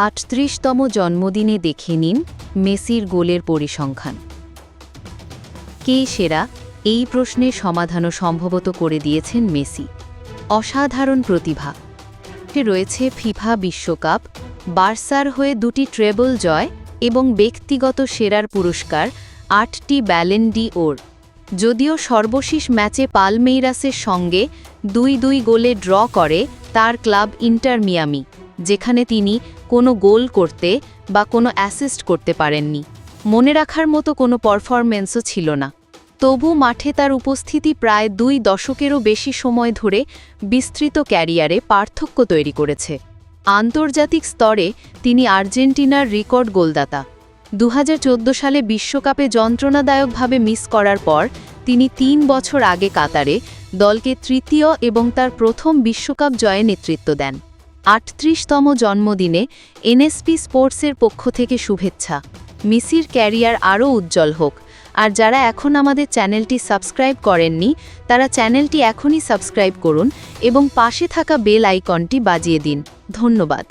৩৮তম জন্মদিনে দেখে নিন মেসির গোলের পরিসংখ্যান। কে সেরা, এই প্রশ্নের সমাধানও সম্ভবত করে দিয়েছেন মেসি। অসাধারণ প্রতিভা রয়েছে ফিফা বিশ্বকাপ, বার্সার হয়ে ২টি ট্রেবল জয় এবং ব্যক্তিগত সেরার পুরস্কার ৮টি ব্যালেন ডি ওর। যদিও সর্বশেষ ম্যাচে পালমেইরাসের সঙ্গে ২-২ গোলে ড্র করে তার ক্লাব ইন্টার মিয়ামি, যেখানে তিনি কোনো গোল করতে বা কোনো অ্যাসিস্ট করতে পারেননি। মনে রাখার মতো কোনো পারফরম্যান্সও ছিল না। তবু মাঠে তার উপস্থিতি প্রায় ২ দশকেরও বেশি সময় ধরে বিস্তৃত ক্যারিয়ারে পার্থক্য তৈরি করেছে। আন্তর্জাতিক স্তরে তিনি আর্জেন্টিনার রেকর্ড গোলদাতা। ২০১৪ সালে বিশ্বকাপে যন্ত্রণাদায়কভাবে মিস করার পর তিনি ৩ বছর আগে কাতারে দলকে তৃতীয় এবং তার প্রথম বিশ্বকাপ জয়ে নেতৃত্ব দেন। ৩৮তম জন্মদিনে এনএসপি স্পোর্টসের পক্ষ থেকে শুভেচ্ছা। মেসির ক্যারিয়ার আরও উজ্জ্বল হোক। আর যারা এখন আমাদের চ্যানেলটি সাবস্ক্রাইব করেননি, তারা চ্যানেলটি এখনই সাবস্ক্রাইব করুন এবং পাশে থাকা বেল আইকনটি বাজিয়ে দিন। ধন্যবাদ।